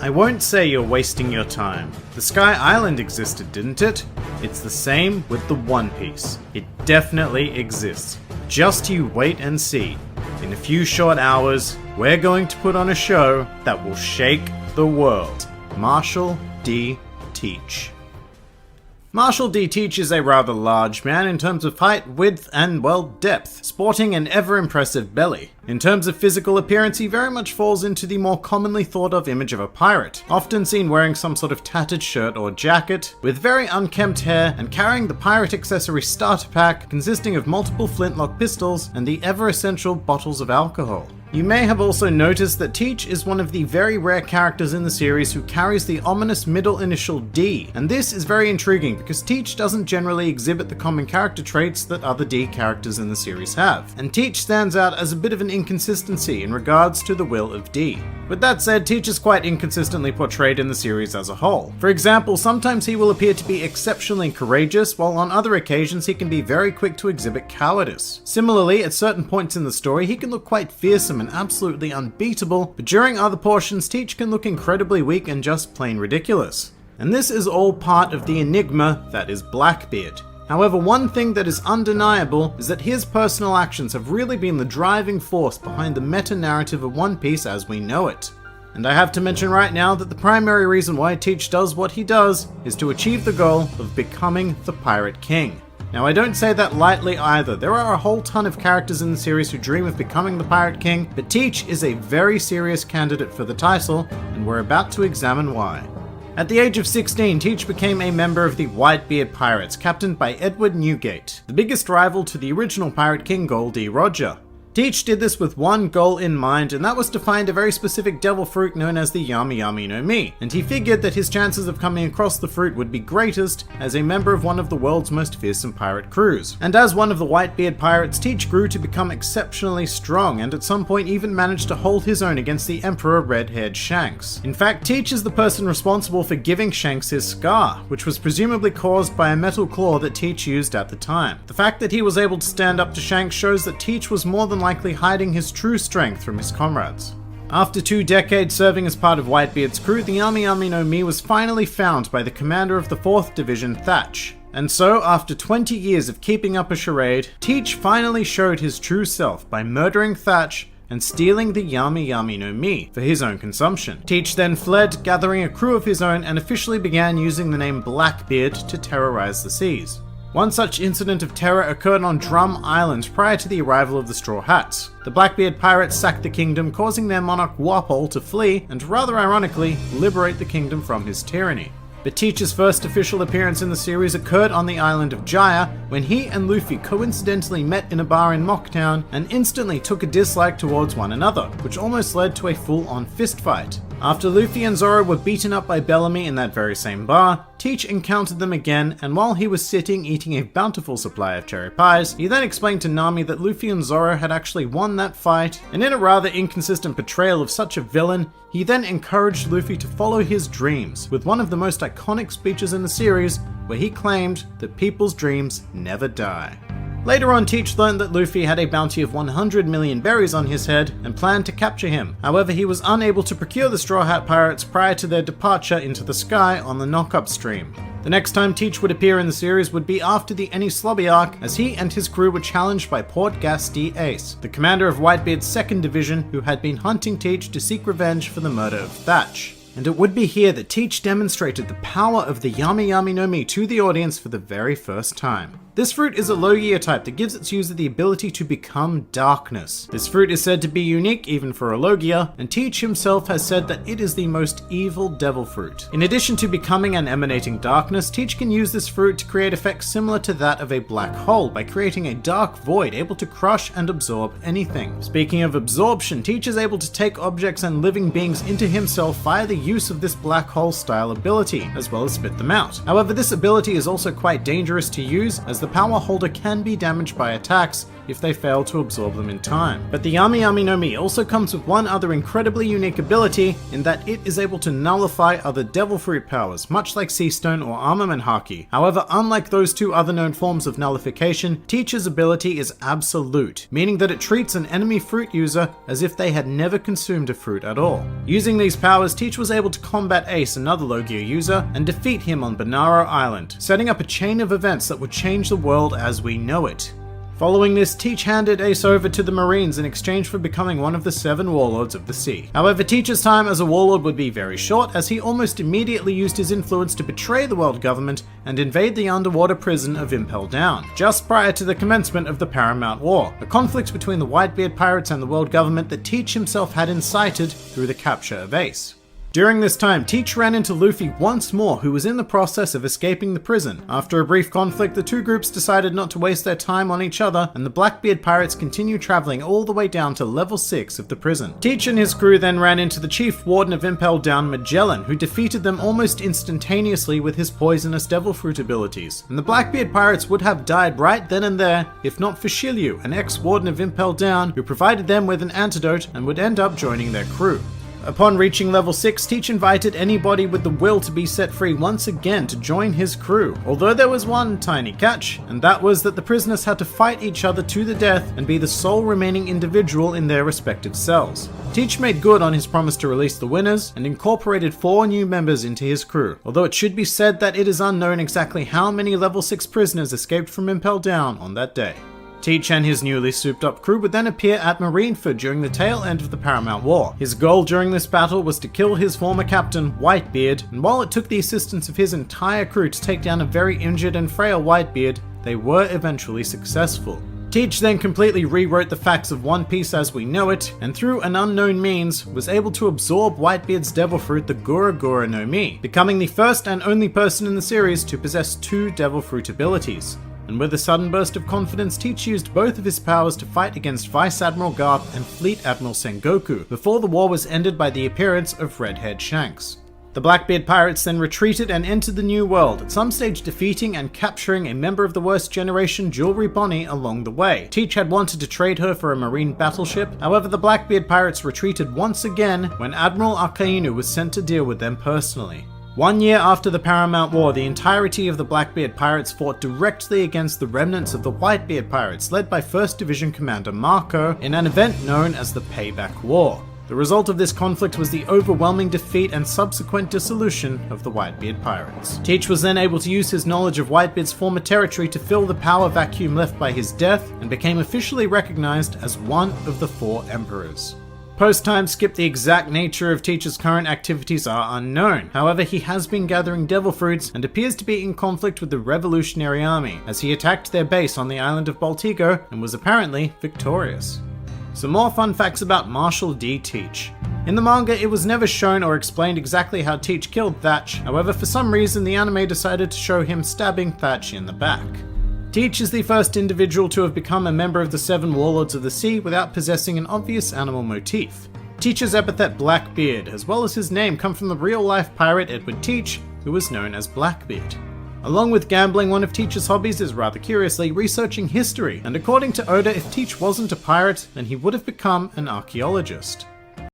I won't say you're wasting your time. The Sky Island existed, didn't it? It's the same with the One Piece. It definitely exists. Just you wait and see. In a few short hours, we're going to put on a show that will shake the world. Marshall D. Teach. Marshall D. Teach is a rather large man in terms of height, width, and, well, depth, sporting an ever-impressive belly. In terms of physical appearance, he very much falls into the more commonly thought of image of a pirate, often seen wearing some sort of tattered shirt or jacket, with very unkempt hair, and carrying the pirate accessory starter pack consisting of multiple flintlock pistols and the ever-essential bottles of alcohol. You may have also noticed that Teach is one of the very rare characters in the series who carries the ominous middle initial D, and this is very intriguing because Teach doesn't generally exhibit the common character traits that other D characters in the series have, and Teach stands out as a bit of an inconsistency in regards to the will of D. With that said, Teach is quite inconsistently portrayed in the series as a whole. For example, sometimes he will appear to be exceptionally courageous, while on other occasions he can be very quick to exhibit cowardice. Similarly, at certain points in the story he can look quite fearsome and absolutely unbeatable, but during other portions Teach can look incredibly weak and just plain ridiculous. And this is all part of the enigma that is Blackbeard. However, one thing that is undeniable is that his personal actions have really been the driving force behind the meta-narrative of One Piece as we know it. And I have to mention right now that the primary reason why Teach does what he does is to achieve the goal of becoming the Pirate King. Now, I don't say that lightly either. There are a whole ton of characters in the series who dream of becoming the Pirate King, but Teach is a very serious candidate for the title, and we're about to examine why. At the age of 16, Teach became a member of the Whitebeard Pirates, captained by Edward Newgate, the biggest rival to the original Pirate King Gol D. Roger. Teach did this with one goal in mind, and that was to find a very specific devil fruit known as the YAMI no Mi, and he figured that his chances of coming across the fruit would be greatest as a member of one of the world's most fearsome pirate crews. And as one of the Whitebeard pirates, Teach grew to become exceptionally strong, and at some point even managed to hold his own against the Emperor Red-Haired Shanks. In fact, Teach is the person responsible for giving Shanks his scar, which was presumably caused by a metal claw that Teach used at the time. The fact that he was able to stand up to Shanks shows that Teach was more than likely hiding his true strength from his comrades. After 2 decades serving as part of Whitebeard's crew, the YAMI no Mi was finally found by the commander of the 4th Division, Thatch. And so, after 20 years of keeping up a charade, Teach finally showed his true self by murdering Thatch and stealing the YAMI no Mi for his own consumption. Teach then fled, gathering a crew of his own, and officially began using the name Blackbeard to terrorize the seas. One such incident of terror occurred on Drum Island prior to the arrival of the Straw Hats. The Blackbeard pirates sacked the kingdom, causing their monarch Wapol to flee and, rather ironically, liberate the kingdom from his tyranny. But Teach's first official appearance in the series occurred on the island of Jaya, when he and Luffy coincidentally met in a bar in Mocktown and instantly took a dislike towards one another, which almost led to a full-on fistfight. After Luffy and Zoro were beaten up by Bellamy in that very same bar, Teach encountered them again, and while he was sitting eating a bountiful supply of cherry pies, he then explained to Nami that Luffy and Zoro had actually won that fight, and in a rather inconsistent portrayal of such a villain, he then encouraged Luffy to follow his dreams, with one of the most iconic speeches in the series, where he claimed that people's dreams never die. Later on, Teach learned that Luffy had a bounty of 100 million berries on his head and planned to capture him. However, he was unable to procure the Straw Hat Pirates prior to their departure into the sky on the Knockup Stream. The next time Teach would appear in the series would be after the Enies Lobby arc, as he and his crew were challenged by Port Gas D. Ace, the commander of Whitebeard's 2nd Division, who had been hunting Teach to seek revenge for the murder of Thatch. And it would be here that Teach demonstrated the power of the YAMI no Mi to the audience for the very first time. This fruit is a Logia type that gives its user the ability to become darkness. This fruit is said to be unique even for a Logia, and Teach himself has said that it is the most evil devil fruit. In addition to becoming and emanating darkness, Teach can use this fruit to create effects similar to that of a black hole by creating a dark void able to crush and absorb anything. Speaking of absorption, Teach is able to take objects and living beings into himself via the use of this black hole style ability, as well as spit them out. However, this ability is also quite dangerous to use, as the power holder can be damaged by attacks, if they fail to absorb them in time. But the YAMI no Mi also comes with one other incredibly unique ability, in that it is able to nullify other Devil Fruit powers, much like Sea Stone or Armament Haki. However, unlike those two other known forms of nullification, Teach's ability is absolute, meaning that it treats an enemy fruit user as if they had never consumed a fruit at all. Using these powers, Teach was able to combat Ace, another Logia user, and defeat him on Banaro Island, setting up a chain of events that would change the world as we know it. Following this, Teach handed Ace over to the Marines in exchange for becoming one of the 7 warlords of the sea. However, Teach's time as a warlord would be very short, as he almost immediately used his influence to betray the world government and invade the underwater prison of Impel Down, just prior to the commencement of the Paramount War, a conflict between the Whitebeard pirates and the world government that Teach himself had incited through the capture of Ace. During this time, Teach ran into Luffy once more, who was in the process of escaping the prison. After a brief conflict, the two groups decided not to waste their time on each other, and the Blackbeard pirates continued traveling all the way down to level 6 of the prison. Teach and his crew then ran into the chief warden of Impel Down, Magellan, who defeated them almost instantaneously with his poisonous Devil Fruit abilities. And the Blackbeard pirates would have died right then and there, if not for Shiryu, an ex-warden of Impel Down, who provided them with an antidote and would end up joining their crew. Upon reaching level 6, Teach invited anybody with the will to be set free once again to join his crew, although there was one tiny catch, and that was that the prisoners had to fight each other to the death and be the sole remaining individual in their respective cells. Teach made good on his promise to release the winners, and incorporated 4 new members into his crew, although it should be said that it is unknown exactly how many level 6 prisoners escaped from Impel Down on that day. Teach and his newly souped up crew would then appear at Marineford during the tail end of the Paramount War. His goal during this battle was to kill his former captain, Whitebeard, and while it took the assistance of his entire crew to take down a very injured and frail Whitebeard, they were eventually successful. Teach then completely rewrote the facts of One Piece as we know it, and through an unknown means, was able to absorb Whitebeard's Devil Fruit, the Gura Gura no Mi, becoming the first and only person in the series to possess 2 Devil Fruit abilities. And with a sudden burst of confidence, Teach used both of his powers to fight against Vice Admiral Garp and Fleet Admiral Sengoku, before the war was ended by the appearance of Redhead Shanks. The Blackbeard pirates then retreated and entered the New World, at some stage defeating and capturing a member of the Worst Generation, Jewelry Bonnie, along the way. Teach had wanted to trade her for a marine battleship, however the Blackbeard pirates retreated once again when Admiral Akainu was sent to deal with them personally. 1 year after the Paramount War, the entirety of the Blackbeard pirates fought directly against the remnants of the Whitebeard pirates, led by 1st Division Commander Marco, in an event known as the Payback War. The result of this conflict was the overwhelming defeat and subsequent dissolution of the Whitebeard pirates. Teach was then able to use his knowledge of Whitebeard's former territory to fill the power vacuum left by his death, and became officially recognized as one of the 4 emperors. Post-time skip, the exact nature of Teach's current activities are unknown. However, he has been gathering Devil Fruits and appears to be in conflict with the Revolutionary Army, as he attacked their base on the island of Baltigo and was apparently victorious. Some more fun facts about Marshall D. Teach. In the manga, it was never shown or explained exactly how Teach killed Thatch, however for some reason the anime decided to show him stabbing Thatch in the back. Teach is the first individual to have become a member of the 7 Warlords of the Sea without possessing an obvious animal motif. Teach's epithet Blackbeard, as well as his name, come from the real-life pirate Edward Teach, who was known as Blackbeard. Along with gambling, one of Teach's hobbies is, rather curiously, researching history, and according to Oda, if Teach wasn't a pirate, then he would have become an archaeologist.